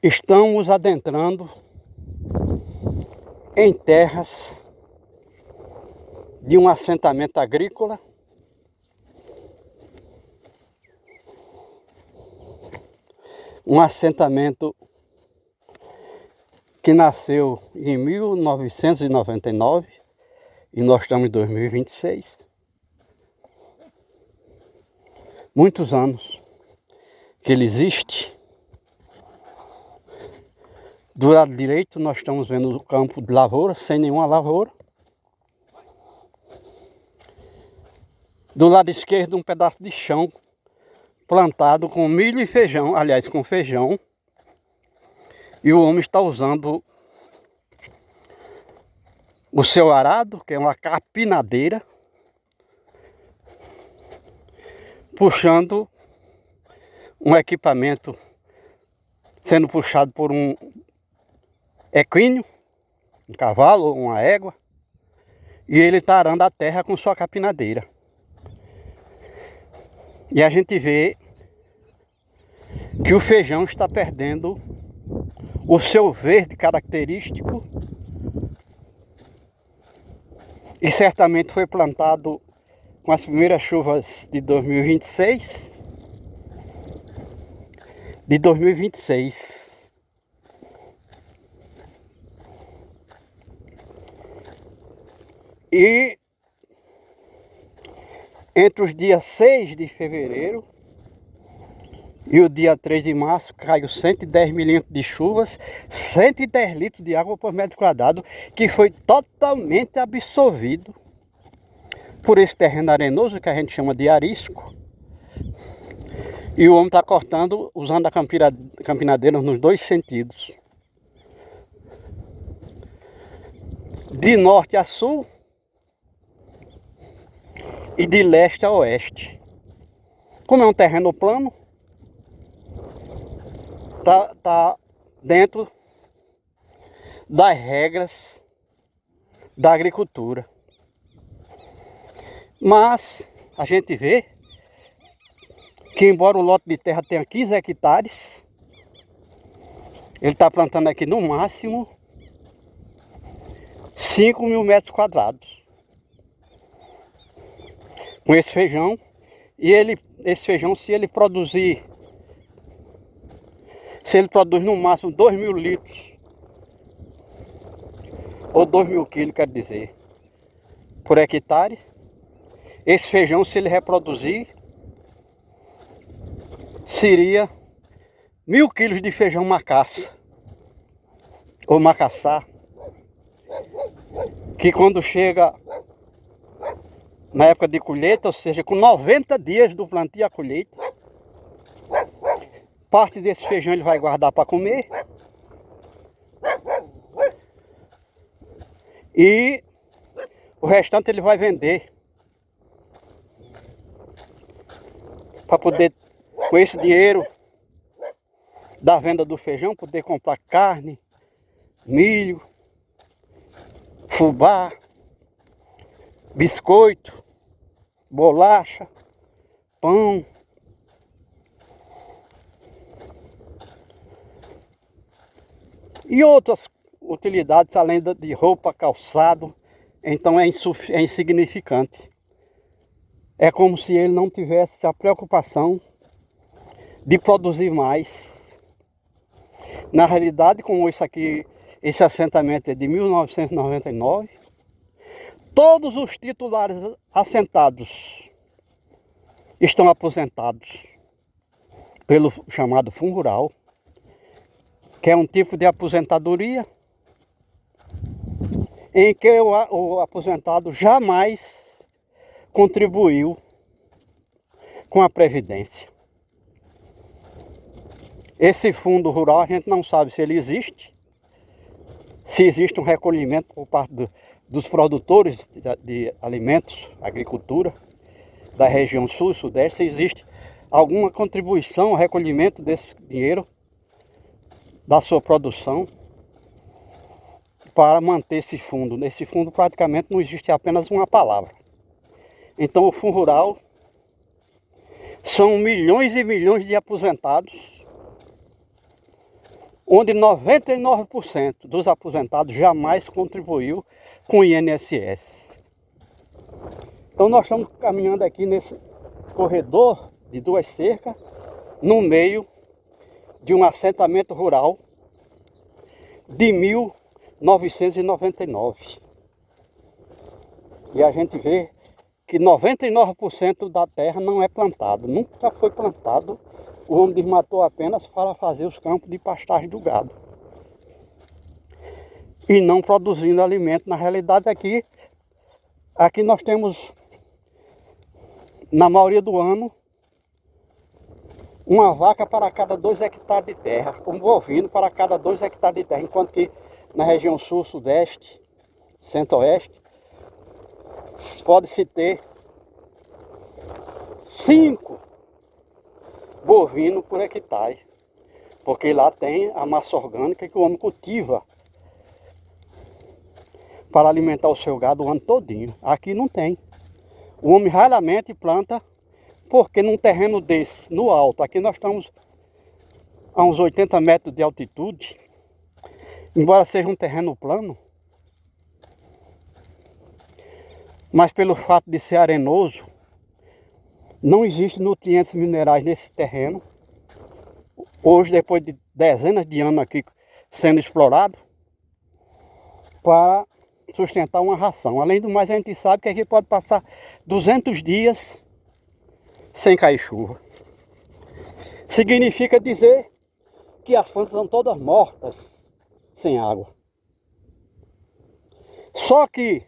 Estamos adentrando em terras de um assentamento agrícola um assentamento que nasceu em 1999 e nós estamos em 2026. Muitos anos que ele existe. Do lado direito nós estamos vendo o campo de lavoura, sem nenhuma lavoura. Do lado esquerdo um pedaço de chão plantado com milho e feijão, aliás, com feijão. E o homem está usando o seu arado, que é uma capinadeira, puxando um equipamento sendo puxado por um equino, um cavalo ou uma égua, e ele está arando a terra com sua capinadeira. E a gente vê que o feijão está perdendo o seu verde característico e certamente foi plantado com as primeiras chuvas de 2026. E entre os dias 6 de fevereiro e o dia 3 de março caiu 110 milímetros de chuvas, 110 litros de água por metro quadrado, que foi totalmente absorvido por esse terreno arenoso que a gente chama de arisco. E o homem está cortando usando a campinadeira nos dois sentidos. De norte a sul e de leste a oeste. Como é um terreno plano, tá dentro das regras da agricultura. Mas a gente vê que embora o lote de terra tenha 15 hectares, ele está plantando aqui no máximo 5.000 metros quadrados. Com esse feijão, e esse feijão, se ele produz no máximo 2.000 litros, ou 2.000 quilos, quer dizer, por hectare, esse feijão, se ele reproduzir, seria 1.000 quilos de feijão macaça, ou macaçá, que quando chega na época de colheita, ou seja, com 90 dias do plantio à colheita, parte desse feijão ele vai guardar para comer e o restante ele vai vender para poder, com esse dinheiro da venda do feijão, poder comprar carne, milho, fubá, biscoito, bolacha, pão. E outras utilidades além de roupa, calçado. Então é insignificante. É como se ele não tivesse a preocupação de produzir mais. Na realidade, como isso aqui, esse assentamento é de 1999, todos os titulares assentados estão aposentados pelo chamado Fundo Rural, que é um tipo de aposentadoria em que o aposentado jamais contribuiu com a Previdência. Esse fundo rural a gente não sabe se ele existe, se existe um recolhimento por parte dos produtores de alimentos, agricultura, da região sul e sudeste, se existe alguma contribuição, recolhimento desse dinheiro da sua produção para manter esse fundo. Nesse fundo praticamente não existe apenas uma palavra. Então o Fundo Rural são milhões e milhões de aposentados onde 99% dos aposentados jamais contribuiu com o INSS. Então nós estamos caminhando aqui nesse corredor de 2 cercas, no meio de um assentamento rural de 1999. E a gente vê que 99% da terra não é plantado, nunca foi plantado. O homem desmatou apenas para fazer os campos de pastagem do gado. E não produzindo alimento. Na realidade aqui nós temos, na maioria do ano, uma vaca para cada 2 hectares de terra, um bovino para cada 2 hectares de terra, enquanto que na região sul, sudeste, centro-oeste, pode-se ter 5 bovinos por hectare, porque lá tem a massa orgânica que o homem cultiva para alimentar o seu gado o ano todinho. Aqui não tem. O homem raramente planta, porque num terreno desse, no alto, aqui nós estamos a uns 80 metros de altitude, embora seja um terreno plano, mas pelo fato de ser arenoso, não existem nutrientes minerais nesse terreno. Hoje, depois de dezenas de anos aqui sendo explorado, para sustentar uma ração. Além do mais, a gente sabe que aqui pode passar 200 dias sem cair chuva. Significa dizer que as plantas estão todas mortas, sem água. Só que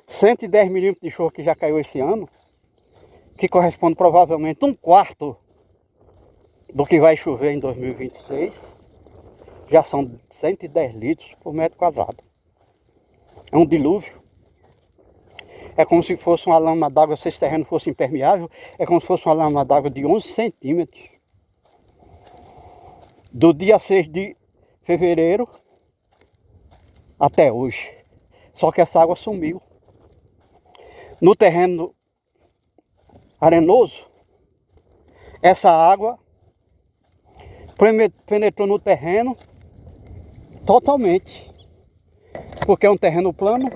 110 milímetros de chuva que já caiu esse ano, que corresponde provavelmente a 1/4 do que vai chover em 2026, já são 110 litros por metro quadrado. É um dilúvio. É como se fosse uma lama d'água, se esse terreno fosse impermeável, é como se fosse uma lama d'água de 11 centímetros. Do dia 6 de fevereiro até hoje. Só que essa água sumiu. No terreno arenoso, essa água penetrou no terreno totalmente, porque é um terreno plano,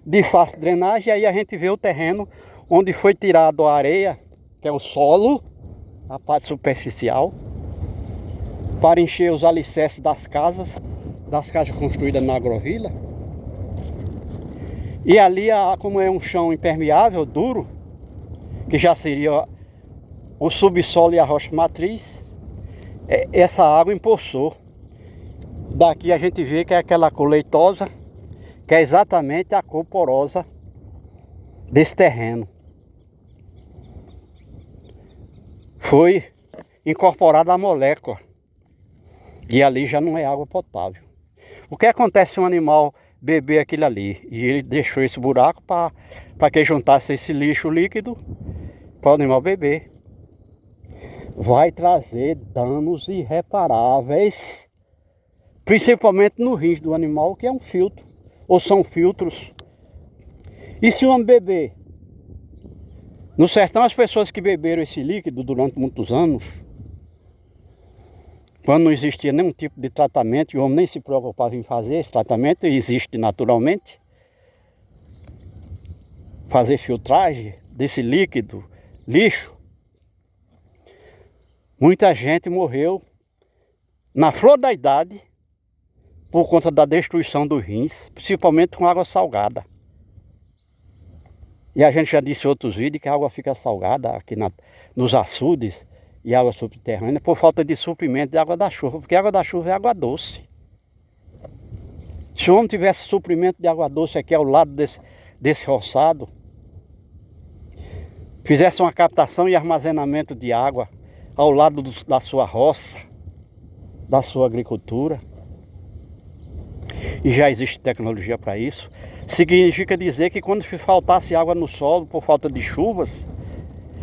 de fácil drenagem. E aí a gente vê o terreno onde foi tirado a areia, que é o solo, a parte superficial, para encher os alicerces das casas construídas na agrovila. E ali, como é um chão impermeável, duro, que já seria o subsolo e a rocha matriz, essa água empoçou. Daqui a gente vê que é aquela cor leitosa, que é exatamente a cor porosa desse terreno. Foi incorporada a molécula. E ali já não é água potável. O que acontece se um animal beber aquilo ali? E ele deixou esse buraco para que juntasse esse lixo líquido para o animal beber. Vai trazer danos irreparáveis, principalmente no rins do animal, que é um filtro, ou são filtros. E se o homem beber? No sertão, as pessoas que beberam esse líquido durante muitos anos, quando não existia nenhum tipo de tratamento, e o homem nem se preocupava em fazer esse tratamento, existe naturalmente, fazer filtragem desse líquido, lixo, muita gente morreu na flor da idade por conta da destruição dos rins, principalmente com água salgada. E a gente já disse em outros vídeos que a água fica salgada aqui nos açudes e água subterrânea por falta de suprimento de água da chuva, porque a água da chuva é água doce. Se o homem tivesse suprimento de água doce aqui ao lado desse roçado, fizesse uma captação e armazenamento de água ao lado da sua roça, da sua agricultura, e já existe tecnologia para isso, significa dizer que quando faltasse água no solo por falta de chuvas,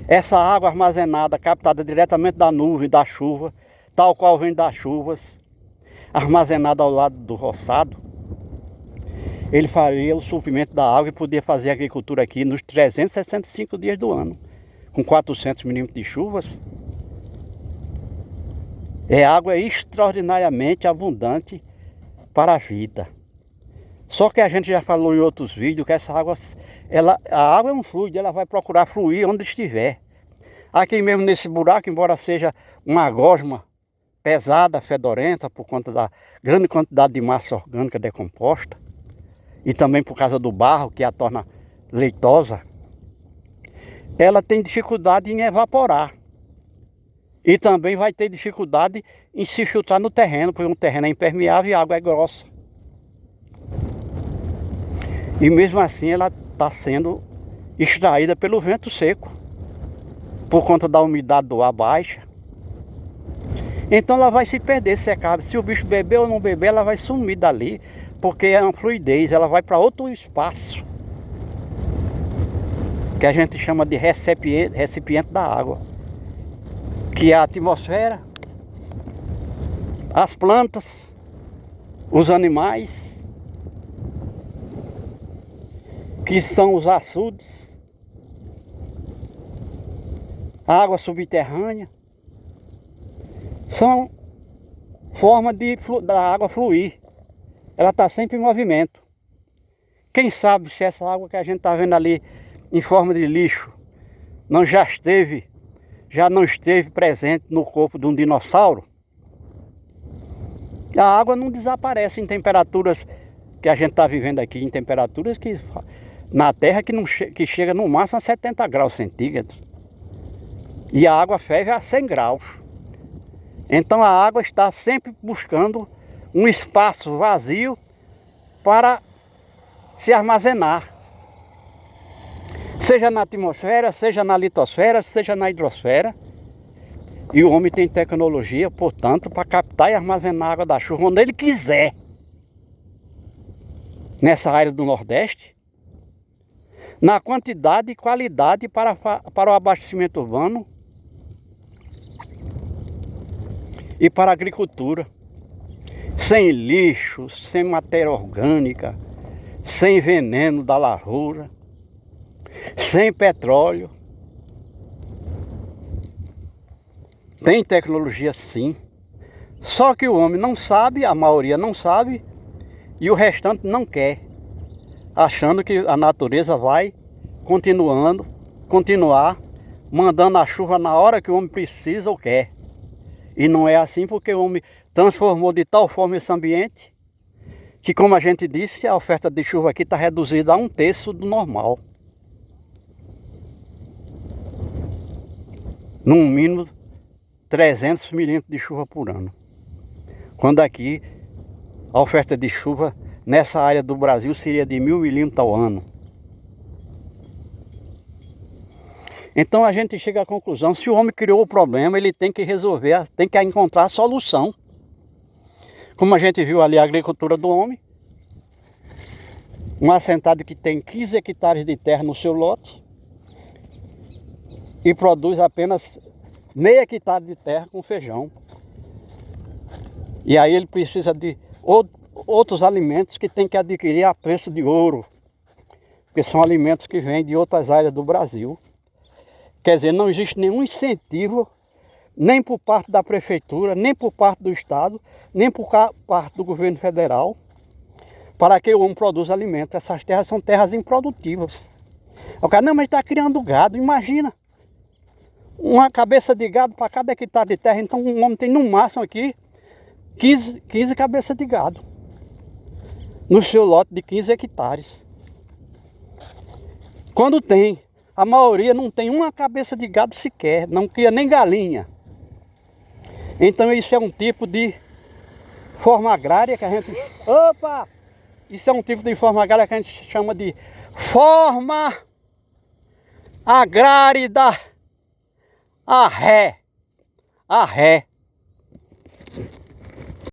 essa água armazenada, captada diretamente da nuvem, da chuva, tal qual vem das chuvas, armazenada ao lado do roçado, ele faria o suprimento da água e poderia fazer agricultura aqui nos 365 dias do ano, com 400 milímetros de chuvas. Água extraordinariamente abundante para a vida. Só que a gente já falou em outros vídeos que essa água, a água é um fluido, ela vai procurar fluir onde estiver. Aqui mesmo nesse buraco, embora seja uma gosma pesada, fedorenta, por conta da grande quantidade de massa orgânica decomposta, e também por causa do barro que a torna leitosa, ela tem dificuldade em evaporar. E também vai ter dificuldade em se filtrar no terreno, porque o terreno é impermeável e a água é grossa. E mesmo assim ela está sendo extraída pelo vento seco, por conta da umidade do ar baixa. Então ela vai se perder, secar. Se o bicho beber ou não beber, ela vai sumir dali, porque é uma fluidez, ela vai para outro espaço, que a gente chama de recipiente da água, que é a atmosfera, as plantas, os animais, que são os açudes, a água subterrânea. São formas da água fluir. Ela está sempre em movimento. Quem sabe se essa água que a gente está vendo ali em forma de lixo já não esteve presente no corpo de um dinossauro? A água não desaparece em temperaturas que a gente está vivendo aqui, em temperaturas que na Terra que chega no máximo a 70 graus centígrados. E a água ferve a 100 graus. Então a água está sempre buscando um espaço vazio para se armazenar. Seja na atmosfera, seja na litosfera, seja na hidrosfera. E o homem tem tecnologia, portanto, para captar e armazenar a água da chuva onde ele quiser. Nessa área do Nordeste, na quantidade e qualidade para o abastecimento urbano e para a agricultura, sem lixo, sem matéria orgânica, sem veneno da lavoura, sem petróleo. Tem tecnologia sim, só que o homem não sabe, a maioria não sabe, e o restante não quer, achando que a natureza vai continuar mandando a chuva na hora que o homem precisa ou quer. E não é assim, porque o homem transformou de tal forma esse ambiente que, como a gente disse, a oferta de chuva aqui está reduzida a 1/3 do normal. No mínimo 300 milímetros de chuva por ano. Quando aqui a oferta de chuva nessa área do Brasil seria de 1000 milímetros ao ano. Então a gente chega à conclusão, se o homem criou o problema, ele tem que resolver, tem que encontrar a solução. Como a gente viu ali a agricultura do homem, um assentado que tem 15 hectares de terra no seu lote e produz apenas meio hectare de terra com feijão. E aí ele precisa de outros alimentos que tem que adquirir a preço de ouro, porque são alimentos que vêm de outras áreas do Brasil. Quer dizer, não existe nenhum incentivo, nem por parte da prefeitura, nem por parte do Estado, nem por parte do governo federal, para que o homem produza alimento. Essas terras são terras improdutivas. O cara, não, mas está criando gado, imagina. Uma cabeça de gado para cada hectare de terra, então um homem tem no máximo aqui 15 cabeças de gado no seu lote de 15 hectares. Quando tem, a maioria não tem uma cabeça de gado sequer, não cria nem galinha. Então isso é um tipo de forma agrária que a gente... Opa! Isso é um tipo de forma agrária que a gente chama de forma agrária da arré.